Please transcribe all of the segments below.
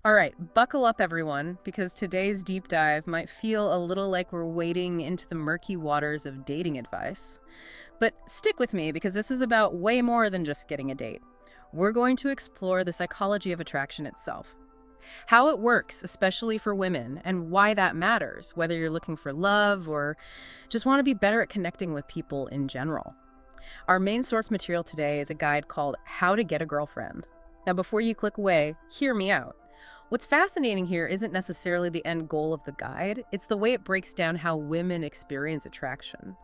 All right, buckle up, everyone, because today's deep dive might feel a little like we're wading into the murky waters of dating advice. But stick with me because this is about way more than just getting a date. We're going to explore the psychology of attraction itself, how it works, especially for women, and why that matters, whether you're looking for love or just want to be better at connecting with people in general. Our main source material today is a guide called How to Get a Girlfriend. Now, before you click away, hear me out. What's fascinating here isn't necessarily the end goal of the guide, it's the way it breaks down how women experience attraction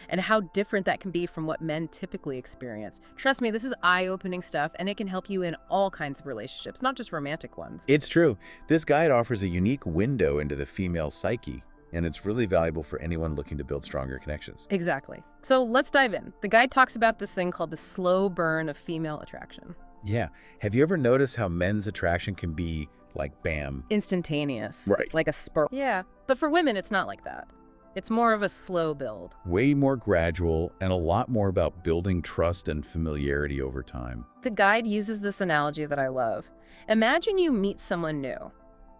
and how different that can be from what men typically experience. Trust me, this is eye-opening stuff, and it can help you in all kinds of relationships, not just romantic ones. It's true. This guide offers a unique window into the female psyche, and it's really valuable for anyone looking to build stronger connections. Exactly. So let's dive in. The guide talks about this thing called the slow burn of female attraction. Yeah. Have you ever noticed how men's attraction can be like bam? Instantaneous. Right. Like a spurt. Yeah. But for women, it's not like that. It's more of a slow build. Way more gradual and a lot more about building trust and familiarity over time. The guide uses this analogy that I love. Imagine you meet someone new.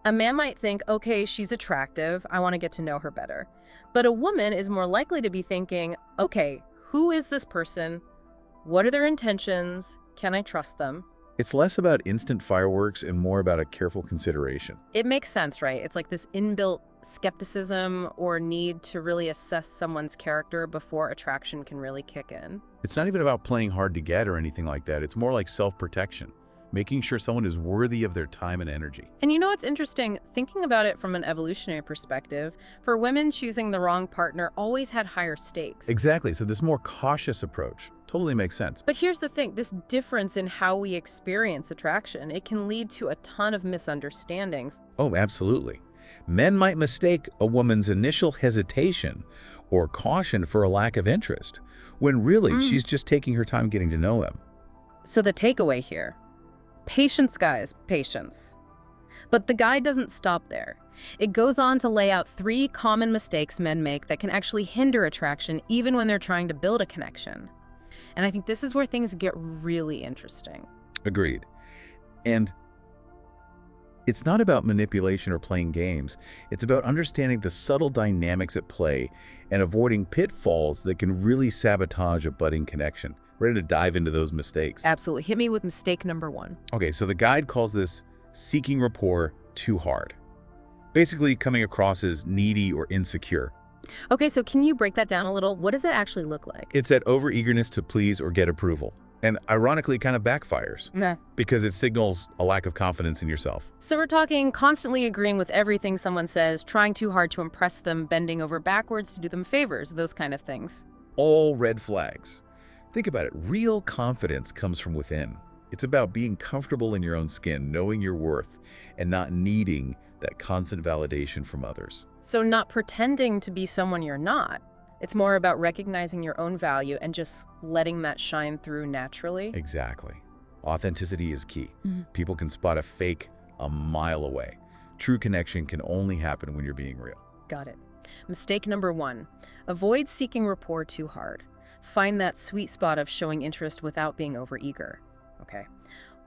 A man might think, okay, she's attractive, I want to get to know her better. But a woman is more likely to be thinking, okay, who is this person? What are their intentions? Can I trust them? It's less about instant fireworks and more about a careful consideration. It makes sense, right? It's like this inbuilt skepticism or need to really assess someone's character before attraction can really kick in. It's not even about playing hard to get or anything like that. It's more like self-protection, making sure someone is worthy of their time and energy. And you know what's interesting? Thinking about it from an evolutionary perspective, for women, choosing the wrong partner always had higher stakes. Exactly. So this more cautious approach totally makes sense. But here's the thing, this difference in how we experience attraction, it can lead to a ton of misunderstandings. Oh, absolutely. Men might mistake a woman's initial hesitation or caution for a lack of interest, when really she's just taking her time getting to know him. So the takeaway here, patience, guys, patience. But the guide doesn't stop there. It goes on to lay out 3 common mistakes men make that can actually hinder attraction even when they're trying to build a connection. And I think this is where things get really interesting. Agreed. And it's not about manipulation or playing games. It's about understanding the subtle dynamics at play and avoiding pitfalls that can really sabotage a budding connection. Ready to dive into those mistakes? Absolutely. Hit me with mistake number 1. Okay, so the guide calls this seeking rapport too hard. Basically coming across as needy or insecure. Okay, so can you break that down a little? What does it actually look like? It's that overeagerness to please or get approval. And ironically kind of backfires Nah. because it signals a lack of confidence in yourself. So we're talking constantly agreeing with everything someone says, trying too hard to impress them, bending over backwards to do them favors, those kind of things. All red flags. Think about it. Real confidence comes from within. It's about being comfortable in your own skin, knowing your worth, and not needing that constant validation from others. So not pretending to be someone you're not. It's more about recognizing your own value and just letting that shine through naturally. Exactly. Authenticity is key. People can spot a fake a mile away. True connection can only happen when you're being real. Got it. Mistake number 1, avoid seeking rapport too hard. Find that sweet spot of showing interest without being overeager. Okay.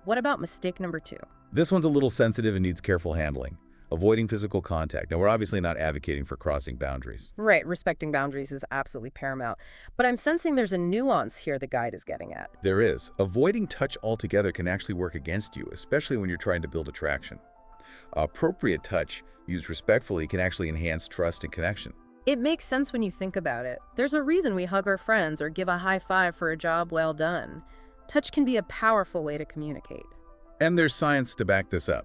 What about mistake number 2? This one's a little sensitive and needs careful handling. Avoiding physical contact. Now, we're obviously not advocating for crossing boundaries. Right, respecting boundaries is absolutely paramount. But I'm sensing there's a nuance here the guide is getting at. There is. Avoiding touch altogether can actually work against you, especially when you're trying to build attraction. Appropriate touch, used respectfully, can actually enhance trust and connection. It makes sense when you think about it. There's a reason we hug our friends or give a high five for a job well done. Touch can be a powerful way to communicate. And there's science to back this up.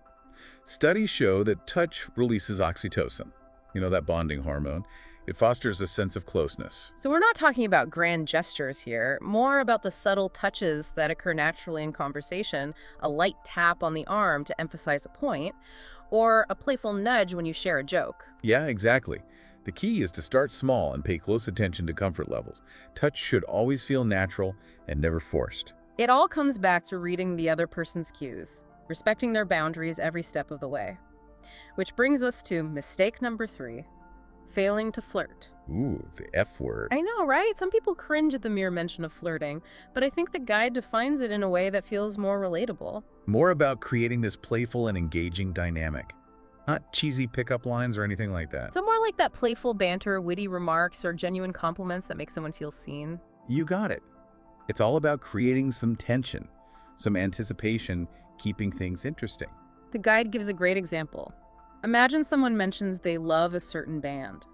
Studies show that touch releases oxytocin, that bonding hormone. It fosters a sense of closeness. So we're not talking about grand gestures here, more about the subtle touches that occur naturally in conversation, a light tap on the arm to emphasize a point, or a playful nudge when you share a joke. Yeah, exactly. The key is to start small and pay close attention to comfort levels. Touch should always feel natural and never forced. It all comes back to reading the other person's cues, respecting their boundaries every step of the way. Which brings us to mistake number 3, Failing to flirt. Ooh, the F word. I know, right? Some people cringe at the mere mention of flirting, but I think the guide defines it in a way that feels more relatable. More about creating this playful and engaging dynamic. Not cheesy pickup lines or anything like that. So more like that playful banter, witty remarks, or genuine compliments that make someone feel seen. You got it. It's all about creating some tension, some anticipation, keeping things interesting. The guide gives a great example. Imagine someone mentions they love a certain band.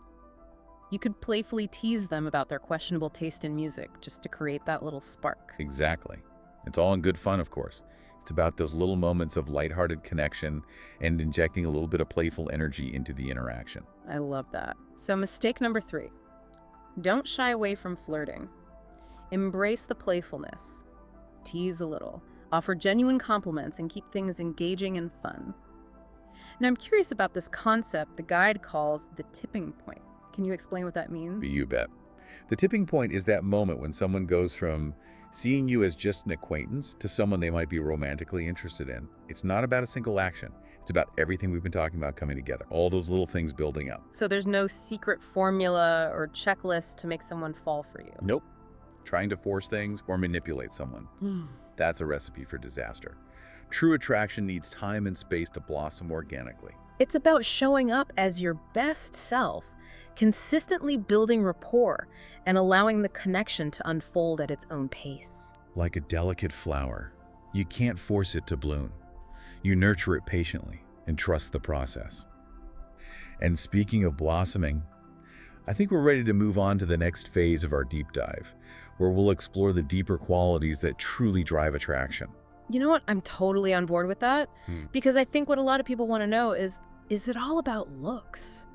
You could playfully tease them about their questionable taste in music just to create that little spark. Exactly. It's all in good fun, of course. It's about those little moments of lighthearted connection and injecting a little bit of playful energy into the interaction. I love that. So mistake number 3. Don't shy away from flirting. Embrace the playfulness. Tease a little. Offer genuine compliments and keep things engaging and fun. Now I'm curious about this concept the guide calls the tipping point. Can you explain what that means? You bet. The tipping point is that moment when someone goes from seeing you as just an acquaintance to someone they might be romantically interested in. It's not about a single action. It's about everything we've been talking about coming together. All those little things building up. So there's no secret formula or checklist to make someone fall for you? Nope. Trying to force things or manipulate someone. That's a recipe for disaster. True attraction needs time and space to blossom organically. It's about showing up as your best self, consistently building rapport, and allowing the connection to unfold at its own pace. Like a delicate flower, you can't force it to bloom. You nurture it patiently and trust the process. And speaking of blossoming, I think we're ready to move on to the next phase of our deep dive, where we'll explore the deeper qualities that truly drive attraction. You know what? I'm totally on board with that, because I think what a lot of people want to know is it all about looks?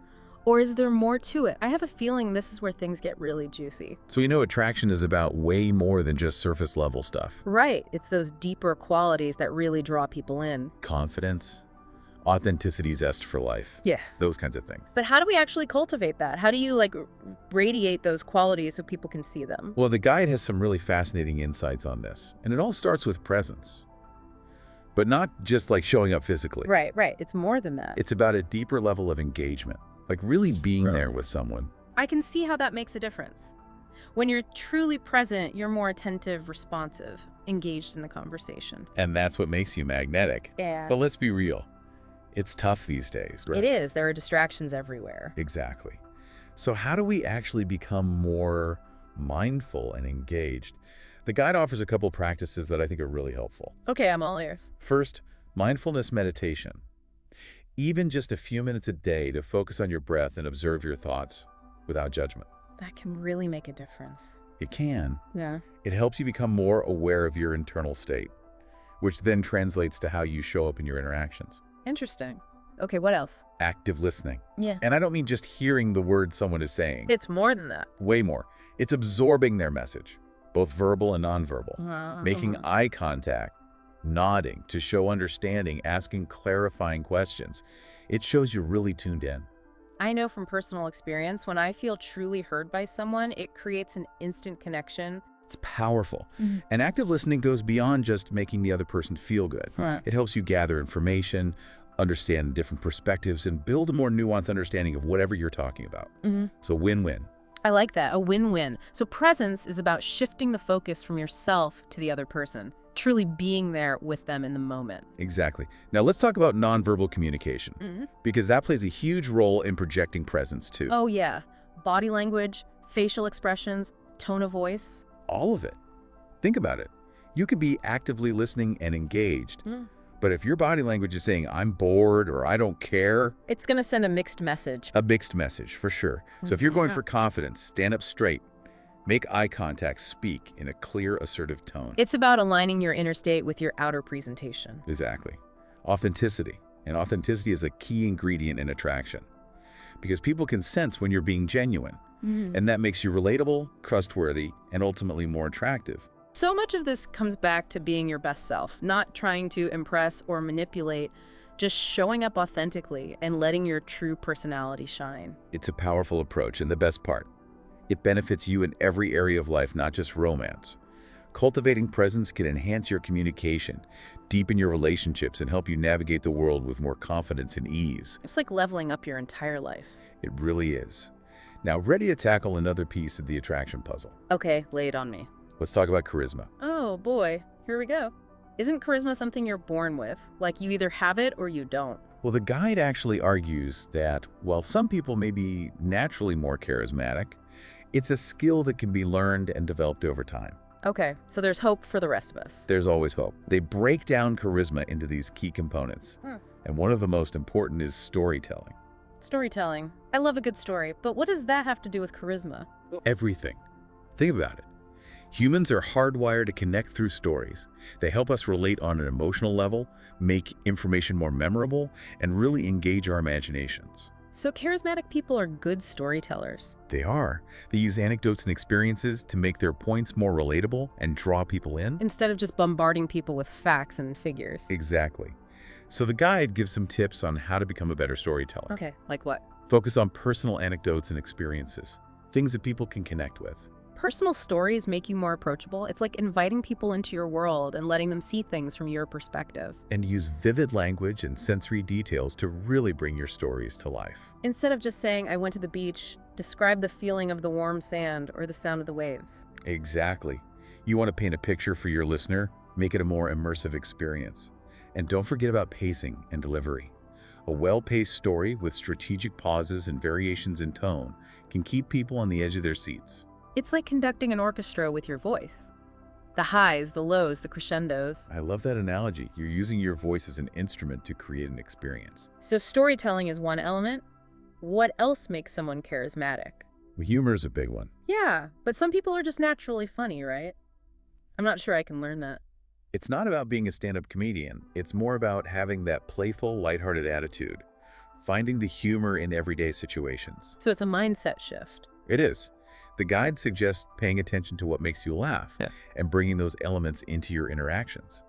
Or is there more to it? I have a feeling this is where things get really juicy. So attraction is about way more than just surface level stuff. Right. It's those deeper qualities that really draw people in. Confidence, authenticity, zest for life. Yeah. Those kinds of things. But how do we actually cultivate that? How do you radiate those qualities so people can see them? Well, the guide has some really fascinating insights on this, and it all starts with presence. But not just showing up physically. Right. It's more than that. It's about a deeper level of engagement, really being there with someone. I can see how that makes a difference. When you're truly present, you're more attentive, responsive, engaged in the conversation. And that's what makes you magnetic. Yeah. But let's be real. It's tough these days, right? It is. There are distractions everywhere. Exactly. So how do we actually become more mindful and engaged? The guide offers a couple practices that I think are really helpful. Okay, I'm all ears. First, mindfulness meditation. Even just a few minutes a day to focus on your breath and observe your thoughts without judgment. That can really make a difference. It can. Yeah. It helps you become more aware of your internal state, which then translates to how you show up in your interactions. Interesting. Okay, what else? Active listening. Yeah. And I don't mean just hearing the words someone is saying. It's more than that. Way more. It's absorbing their message, both verbal and nonverbal. Making eye contact, nodding to show understanding, asking clarifying questions. It shows you're really tuned in. I know from personal experience, when I feel truly heard by someone, it creates an instant connection. It's powerful. And active listening goes beyond just making the other person feel good. Right. It helps you gather information, understand different perspectives, and build a more nuanced understanding of whatever you're talking about. So win-win. I like that, a win-win. So presence is about shifting the focus from yourself to the other person, truly being there with them in the moment. Exactly. Now let's talk about nonverbal communication, because that plays a huge role in projecting presence too. Oh yeah, body language, facial expressions, tone of voice. All of it. Think about it. You could be actively listening and engaged, but if your body language is saying, I'm bored or I don't care, it's going to send a mixed message. A mixed message, for sure. So if you're going for confidence, stand up straight. Make eye contact, speak in a clear, assertive tone. It's about aligning your inner state with your outer presentation. Exactly. Authenticity. And authenticity is a key ingredient in attraction, because people can sense when you're being genuine. And that makes you relatable, trustworthy, and ultimately more attractive. So much of this comes back to being your best self, not trying to impress or manipulate, just showing up authentically and letting your true personality shine. It's a powerful approach, and the best part, it benefits you in every area of life, not just romance. Cultivating presence can enhance your communication, deepen your relationships, and help you navigate the world with more confidence and ease. It's like leveling up your entire life. It really is. Now, ready to tackle another piece of the attraction puzzle. Okay, lay it on me. Let's talk about charisma. Oh boy, here we go. Isn't charisma something you're born with? Like you either have it or you don't? Well, the guide actually argues that while some people may be naturally more charismatic, it's a skill that can be learned and developed over time. Okay, so there's hope for the rest of us. There's always hope. They break down charisma into these key components, and one of the most important is storytelling. Storytelling. I love a good story, but what does that have to do with charisma? Everything. Think about it. Humans are hardwired to connect through stories. They help us relate on an emotional level, make information more memorable, and really engage our imaginations. So charismatic people are good storytellers. They are. They use anecdotes and experiences to make their points more relatable and draw people in. Instead of just bombarding people with facts and figures. Exactly. So the guide gives some tips on how to become a better storyteller. Okay, like what? Focus on personal anecdotes and experiences, things that people can connect with. Personal stories make you more approachable. It's like inviting people into your world and letting them see things from your perspective. And use vivid language and sensory details to really bring your stories to life. Instead of just saying, I went to the beach, describe the feeling of the warm sand or the sound of the waves. Exactly. You want to paint a picture for your listener, make it a more immersive experience. And don't forget about pacing and delivery. A well-paced story with strategic pauses and variations in tone can keep people on the edge of their seats. It's like conducting an orchestra with your voice. The highs, the lows, the crescendos. I love that analogy. You're using your voice as an instrument to create an experience. So storytelling is one element. What else makes someone charismatic? Humor is a big one. Yeah, but some people are just naturally funny, right? I'm not sure I can learn that. It's not about being a stand-up comedian. It's more about having that playful, lighthearted attitude, finding the humor in everyday situations. So it's a mindset shift. It is. The guide suggests paying attention to what makes you laugh and bringing those elements into your interactions.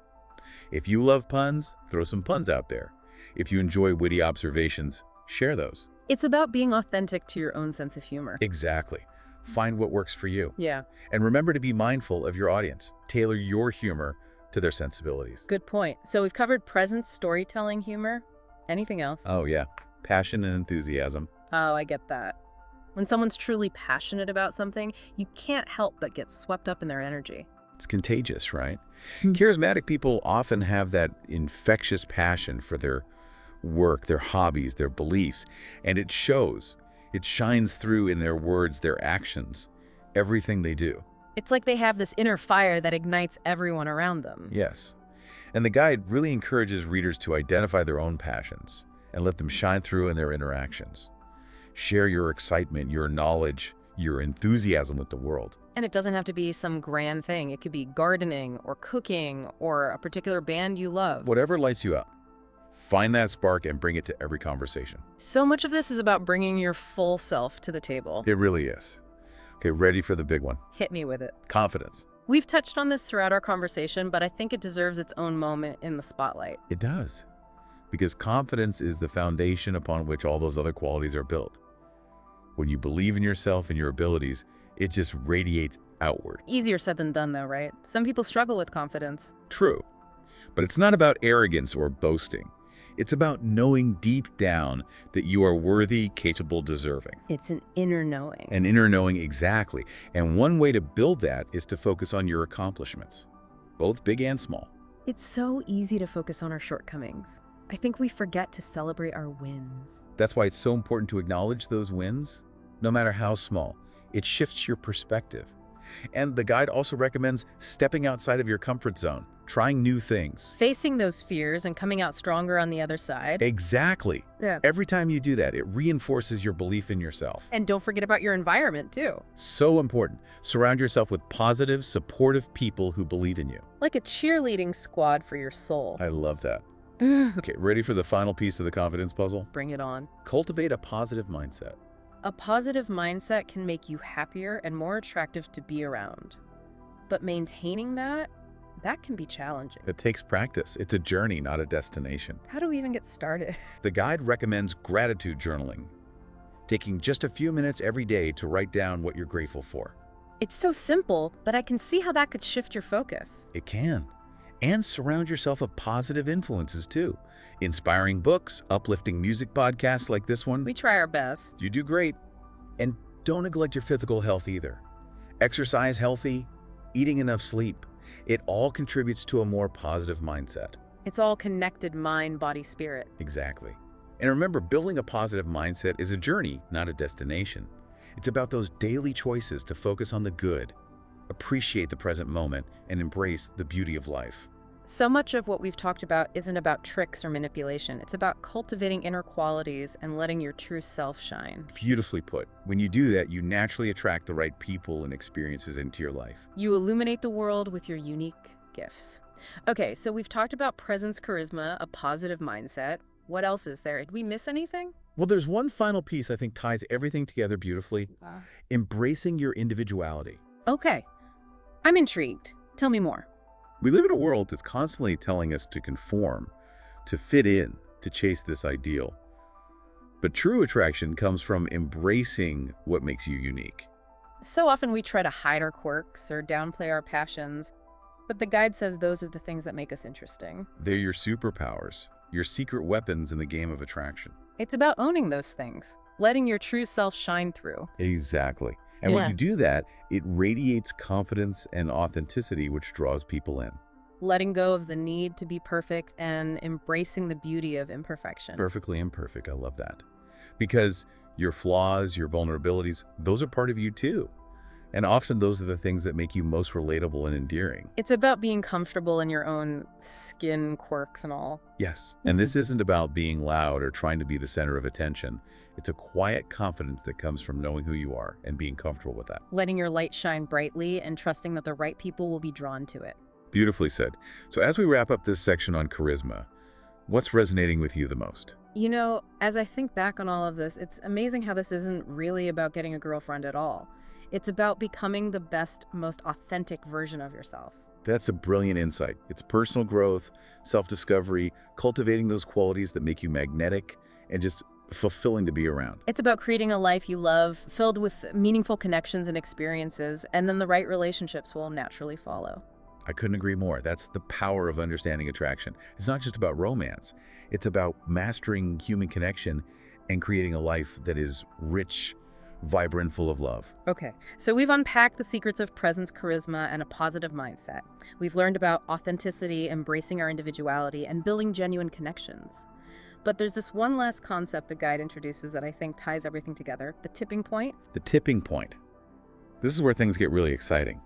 If you love puns, throw some puns out there. If you enjoy witty observations, share those. It's about being authentic to your own sense of humor. Exactly. Find what works for you. Yeah. And remember to be mindful of your audience. Tailor your humor to their sensibilities. Good point. So we've covered presence, storytelling, humor. Anything else? Oh, yeah. Passion and enthusiasm. Oh, I get that. When someone's truly passionate about something, you can't help but get swept up in their energy. It's contagious, right? Charismatic people often have that infectious passion for their work, their hobbies, their beliefs, and it shows. It shines through in their words, their actions, everything they do. It's like they have this inner fire that ignites everyone around them. Yes. And the guide really encourages readers to identify their own passions and let them shine through in their interactions. Share your excitement, your knowledge, your enthusiasm with the world. And it doesn't have to be some grand thing. It could be gardening or cooking or a particular band you love. Whatever lights you up. Find that spark and bring it to every conversation. So much of this is about bringing your full self to the table. It really is. Okay, ready for the big one. Hit me with it. Confidence. We've touched on this throughout our conversation, but I think it deserves its own moment in the spotlight. It does. Because confidence is the foundation upon which all those other qualities are built. When you believe in yourself and your abilities, it just radiates outward. Easier said than done, though, right? Some people struggle with confidence. True. But it's not about arrogance or boasting. It's about knowing deep down that you are worthy, capable, deserving. It's an inner knowing. An inner knowing, exactly. And one way to build that is to focus on your accomplishments, both big and small. It's so easy to focus on our shortcomings. I think we forget to celebrate our wins. That's why it's so important to acknowledge those wins, no matter how small. It shifts your perspective. And the guide also recommends stepping outside of your comfort zone, trying new things. Facing those fears and coming out stronger on the other side. Exactly. Yeah. Every time you do that, it reinforces your belief in yourself. And don't forget about your environment, too. So important. Surround yourself with positive, supportive people who believe in you. Like a cheerleading squad for your soul. I love that. Okay, ready for the final piece of the confidence puzzle? Bring it on. Cultivate a positive mindset. A positive mindset can make you happier and more attractive to be around. But maintaining that can be challenging. It takes practice. It's a journey, not a destination. How do we even get started? The guide recommends gratitude journaling, taking just a few minutes every day to write down what you're grateful for. It's so simple, but I can see how that could shift your focus. It can. And surround yourself with positive influences too. Inspiring books, uplifting music podcasts like this one. We try our best. You do great. And Don't neglect your physical health either. Exercise healthy, eating enough sleep. It all contributes to a more positive mindset. It's all connected: mind, body, spirit. Exactly. And remember, building a positive mindset is a journey, not a destination. It's about those daily choices to focus on the good, appreciate the present moment, and embrace the beauty of life. So much of what we've talked about isn't about tricks or manipulation. It's about cultivating inner qualities and letting your true self shine. Beautifully put. When you do that, you naturally attract the right people and experiences into your life. You illuminate the world with your unique gifts. Okay, so we've talked about presence, charisma, a positive mindset. What else is there? Did we miss anything? Well, there's one final piece I think ties everything together beautifully. Embracing your individuality. Okay, I'm intrigued. Tell me more. We live in a world that's constantly telling us to conform, to fit in, to chase this ideal. But true attraction comes from embracing what makes you unique. So often we try to hide our quirks or downplay our passions, but the guide says those are the things that make us interesting. They're your superpowers, your secret weapons in the game of attraction. It's about owning those things, letting your true self shine through. Exactly. And when you do that, it radiates confidence and authenticity, which draws people in. Letting go of the need to be perfect and embracing the beauty of imperfection. Perfectly imperfect. I love that. Because your flaws, your vulnerabilities, those are part of you too. And often those are the things that make you most relatable and endearing. It's about being comfortable in your own skin, quirks and all. Yes. And this isn't about being loud or trying to be the center of attention. It's a quiet confidence that comes from knowing who you are and being comfortable with that. Letting your light shine brightly and trusting that the right people will be drawn to it. Beautifully said. So as we wrap up this section on charisma, what's resonating with you the most? You know, as I think back on all of this, it's amazing how this isn't really about getting a girlfriend at all. It's about becoming the best, most authentic version of yourself. That's a brilliant insight. It's personal growth, self-discovery, cultivating those qualities that make you magnetic and just fulfilling to be around. It's about creating a life you love, filled with meaningful connections and experiences, and then the right relationships will naturally follow. I couldn't agree more. That's the power of understanding attraction. It's not just about romance. It's about mastering human connection and creating a life that is rich, vibrant, full of love. Okay, so we've unpacked the secrets of presence, charisma, and a positive mindset. We've learned about authenticity, embracing our individuality, and building genuine connections. But there's this one last concept the guide introduces that I think ties everything together: the tipping point. The tipping point. This is where things get really exciting.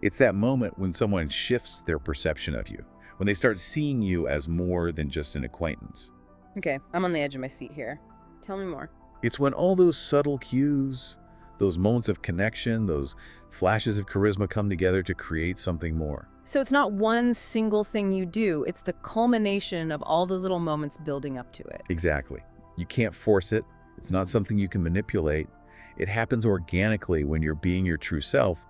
It's that moment when someone shifts their perception of you, when they start seeing you as more than just an acquaintance. Okay, I'm on the edge of my seat here. Tell me more. It's when all those subtle cues, those moments of connection, those flashes of charisma come together to create something more. So it's not one single thing you do, it's the culmination of all those little moments building up to it. Exactly. You can't force it. It's not something you can manipulate. It happens organically when you're being your true self,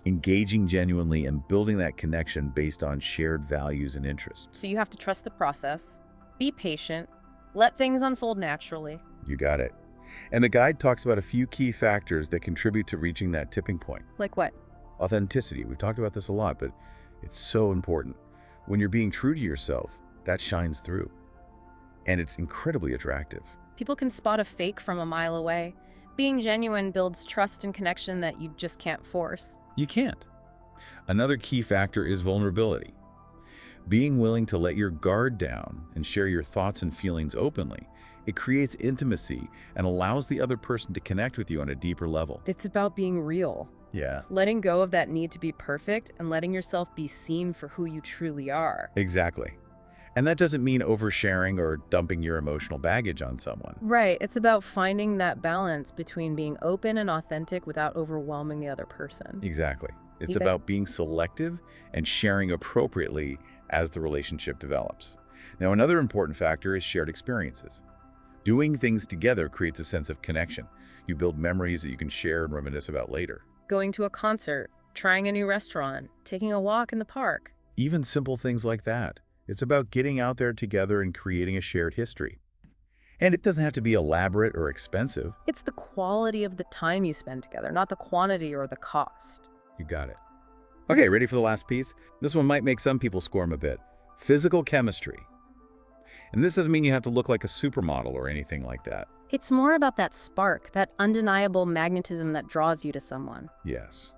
engaging genuinely and building that connection based on shared values and interests. So you have to trust the process, be patient, let things unfold naturally. You got it. And the guide talks about a few key factors that contribute to reaching that tipping point. Like what? Authenticity. We've talked about this a lot, but it's so important. When you're being true to yourself, that shines through. And it's incredibly attractive. People can spot a fake from a mile away. Being genuine builds trust and connection that you just can't force. You can't. Another key factor is vulnerability. Being willing to let your guard down and share your thoughts and feelings openly. It creates intimacy and allows the other person to connect with you on a deeper level. It's about being real. Yeah. Letting go of that need to be perfect and letting yourself be seen for who you truly are. Exactly. And that doesn't mean oversharing or dumping your emotional baggage on someone. Right. It's about finding that balance between being open and authentic without overwhelming the other person. Exactly. It's about being selective and sharing appropriately as the relationship develops. Now, another important factor is shared experiences. Doing things together creates a sense of connection. You build memories that you can share and reminisce about later. Going to a concert, trying a new restaurant, taking a walk in the park. Even simple things like that. It's about getting out there together and creating a shared history. And it doesn't have to be elaborate or expensive. It's the quality of the time you spend together, not the quantity or the cost. You got it. Okay, ready for the last piece? This one might make some people squirm a bit. Physical chemistry. And this doesn't mean you have to look like a supermodel or anything like that. It's more about that spark, that undeniable magnetism that draws you to someone. Yes.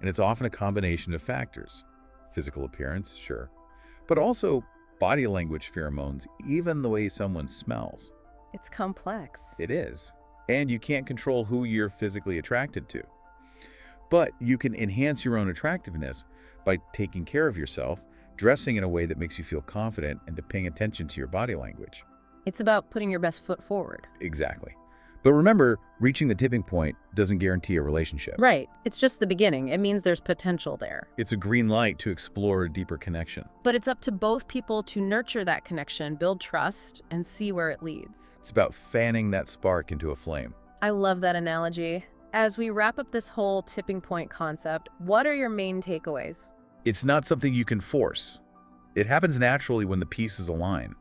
And it's often a combination of factors. Physical appearance, sure. But also body language, pheromones, even the way someone smells. It's complex. It is. And you can't control who you're physically attracted to. But you can enhance your own attractiveness by taking care of yourself, dressing in a way that makes you feel confident, and to paying attention to your body language. It's about putting your best foot forward. Exactly. But remember, reaching the tipping point doesn't guarantee a relationship. Right. It's just the beginning. It means there's potential there. It's a green light to explore a deeper connection. But it's up to both people to nurture that connection, build trust, and see where it leads. It's about fanning that spark into a flame. I love that analogy. As we wrap up this whole tipping point concept, what are your main takeaways? It's not something you can force. It happens naturally when the pieces align.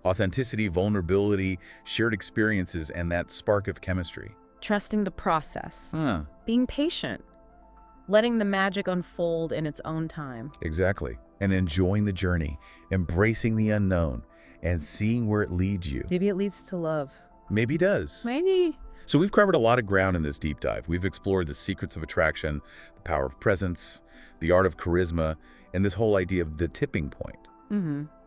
Authenticity, vulnerability, shared experiences, and that spark of chemistry. Trusting the process. Huh. Being patient. Letting the magic unfold in its own time. Exactly. And enjoying the journey, embracing the unknown, and seeing where it leads you. Maybe it leads to love. Maybe it does. Maybe. So we've covered a lot of ground in this deep dive. We've explored the secrets of attraction, the power of presence, the art of charisma, and this whole idea of the tipping point.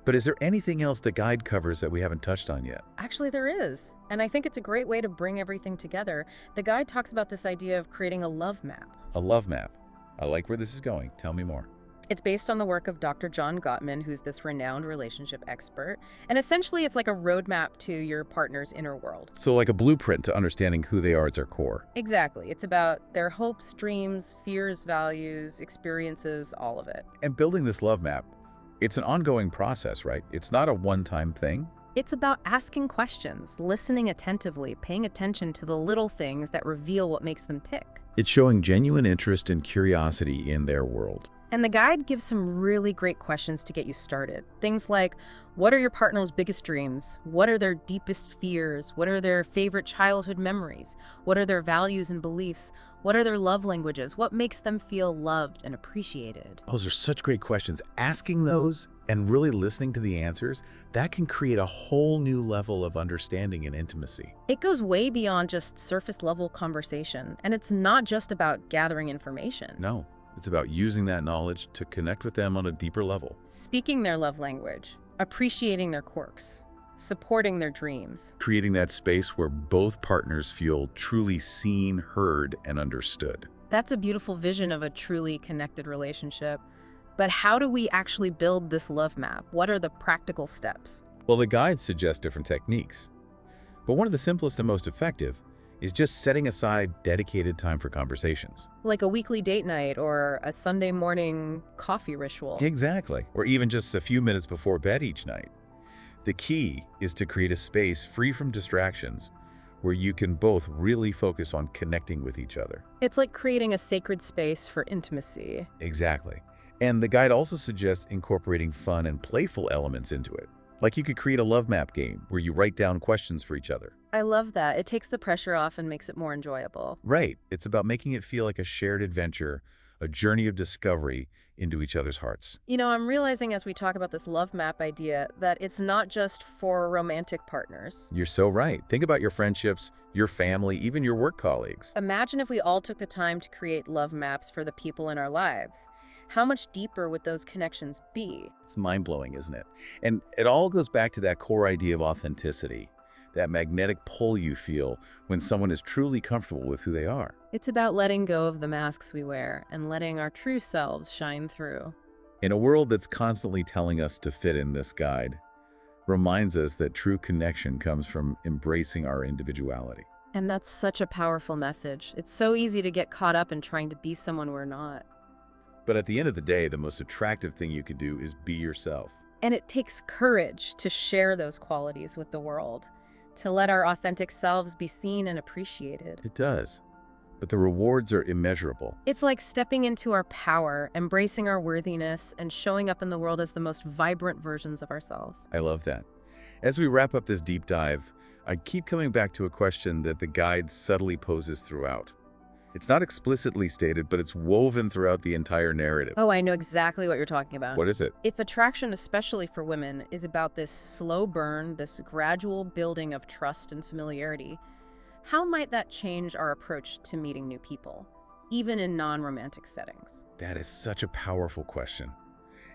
But is there anything else the guide covers that we haven't touched on yet? Actually, there is. And I think it's a great way to bring everything together. The guide talks about this idea of creating a love map. A love map. I like where this is going. Tell me more. It's based on the work of Dr. John Gottman, who's this renowned relationship expert. And essentially, it's like a roadmap to your partner's inner world. So like a blueprint to understanding who they are at their core. Exactly. It's about their hopes, dreams, fears, values, experiences, all of it. And building this love map, it's an ongoing process, right? It's not a one-time thing. It's about asking questions, listening attentively, paying attention to the little things that reveal what makes them tick. It's showing genuine interest and curiosity in their world. And the guide gives some really great questions to get you started. Things like, what are your partner's biggest dreams? What are their deepest fears? What are their favorite childhood memories? What are their values and beliefs? What are their love languages? What makes them feel loved and appreciated? Those are such great questions. Asking those and really listening to the answers, that can create a whole new level of understanding and intimacy. It goes way beyond just surface level conversation. And it's not just about gathering information. No. It's about using that knowledge to connect with them on a deeper level. Speaking their love language, appreciating their quirks, supporting their dreams. Creating that space where both partners feel truly seen, heard, and understood. That's a beautiful vision of a truly connected relationship. But how do we actually build this love map? What are the practical steps? Well, the guide suggests different techniques. But one of the simplest and most effective is just setting aside dedicated time for conversations. Like a weekly date night or a Sunday morning coffee ritual. Exactly. Or even just a few minutes before bed each night. The key is to create a space free from distractions where you can both really focus on connecting with each other. It's like creating a sacred space for intimacy. Exactly. And the guide also suggests incorporating fun and playful elements into it. Like you could create a love map game where you write down questions for each other. I love that. It takes the pressure off and makes it more enjoyable. Right. It's about making it feel like a shared adventure, a journey of discovery into each other's hearts. You know, I'm realizing as we talk about this love map idea that it's not just for romantic partners. You're so right. Think about your friendships, your family, even your work colleagues. Imagine if we all took the time to create love maps for the people in our lives. How much deeper would those connections be? It's mind-blowing, isn't it? And it all goes back to that core idea of authenticity, that magnetic pull you feel when someone is truly comfortable with who they are. It's about letting go of the masks we wear and letting our true selves shine through. In a world that's constantly telling us to fit in, this guide reminds us that true connection comes from embracing our individuality. And that's such a powerful message. It's so easy to get caught up in trying to be someone we're not. But at the end of the day, the most attractive thing you can do is be yourself. And it takes courage to share those qualities with the world, to let our authentic selves be seen and appreciated. It does. But the rewards are immeasurable. It's like stepping into our power, embracing our worthiness, and showing up in the world as the most vibrant versions of ourselves. I love that. As we wrap up this deep dive, I keep coming back to a question that the guide subtly poses throughout. It's not explicitly stated, but it's woven throughout the entire narrative. Oh, I know exactly what you're talking about. What is it? If attraction, especially for women, is about this slow burn, this gradual building of trust and familiarity, how might that change our approach to meeting new people, even in non-romantic settings? That is such a powerful question.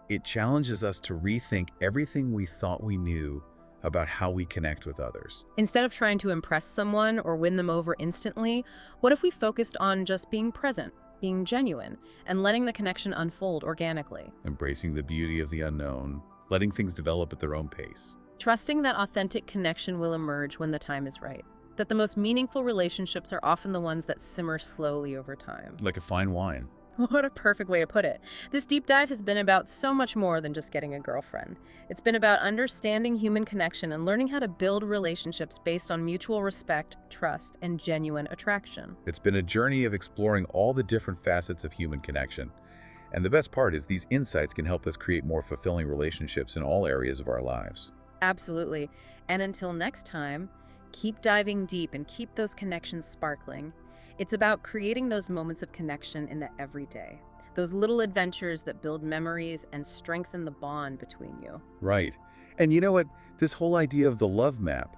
It challenges us to rethink everything we thought we knew about how we connect with others. Instead of trying to impress someone or win them over instantly, what if we focused on just being present, being genuine, and letting the connection unfold organically? Embracing the beauty of the unknown, letting things develop at their own pace. Trusting that authentic connection will emerge when the time is right. That the most meaningful relationships are often the ones that simmer slowly over time. Like a fine wine. What a perfect way to put it. This deep dive has been about so much more than just getting a girlfriend. It's been about understanding human connection and learning how to build relationships based on mutual respect, trust, and genuine attraction. It's been a journey of exploring all the different facets of human connection. And the best part is these insights can help us create more fulfilling relationships in all areas of our lives. Absolutely. And until next time, keep diving deep and keep those connections sparkling. It's about creating those moments of connection in the everyday, those little adventures that build memories and strengthen the bond between you. Right. And you know what? This whole idea of the love map,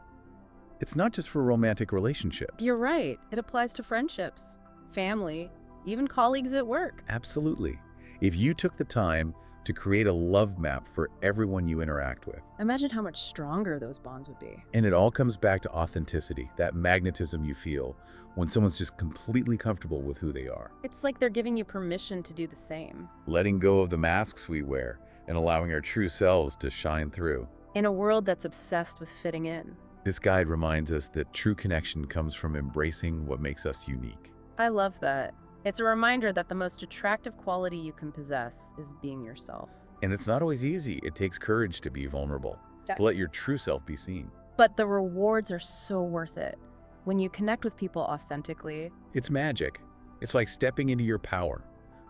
it's not just for romantic relationships. You're right. It applies to friendships, family, even colleagues at work. Absolutely. If you took the time to create a love map for everyone you interact with. Imagine how much stronger those bonds would be. And it all comes back to authenticity, that magnetism you feel when someone's just completely comfortable with who they are. It's like they're giving you permission to do the same. Letting go of the masks we wear and allowing our true selves to shine through. In a world that's obsessed with fitting in. This guide reminds us that true connection comes from embracing what makes us unique. I love that. It's a reminder that the most attractive quality you can possess is being yourself. And it's not always easy. It takes courage to be vulnerable, to let your true self be seen. But the rewards are so worth it. When you connect with people authentically, it's magic. It's like stepping into your power,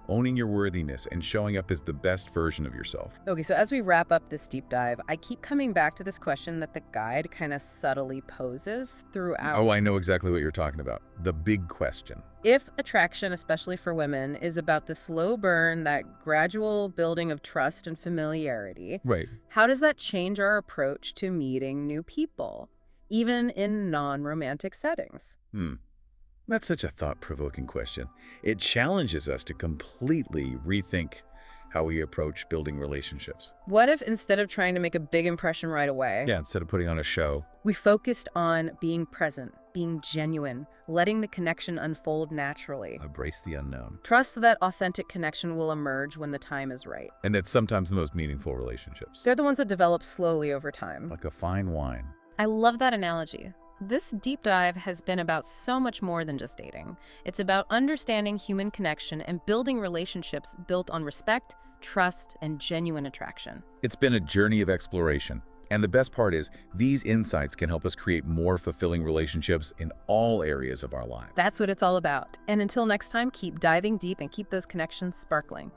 owning your worthiness, and showing up as the best version of yourself. Okay, so as we wrap up this deep dive, I keep coming back to this question that the guide kind of subtly poses throughout. Oh, I know exactly what you're talking about. The big question. If attraction, especially for women, is about the slow burn, that gradual building of trust and familiarity, right, how does that change our approach to meeting new people, even in non-romantic settings? That's such a thought-provoking question. It challenges us to completely rethink how we approach building relationships. What if instead of trying to make a big impression right away, Instead of putting on a show, we focused on being present, being genuine, letting the connection unfold naturally? embrace the unknown. Trust that authentic connection will emerge when the time is right. And that's sometimes the most meaningful relationships. They're the ones that develop slowly over time. Like a fine wine. I love that analogy. This deep dive has been about so much more than just dating. It's about understanding human connection and building relationships built on respect, trust, and genuine attraction. It's been a journey of exploration. And the best part is, these insights can help us create more fulfilling relationships in all areas of our lives. That's what it's all about. And until next time, keep diving deep and keep those connections sparkling.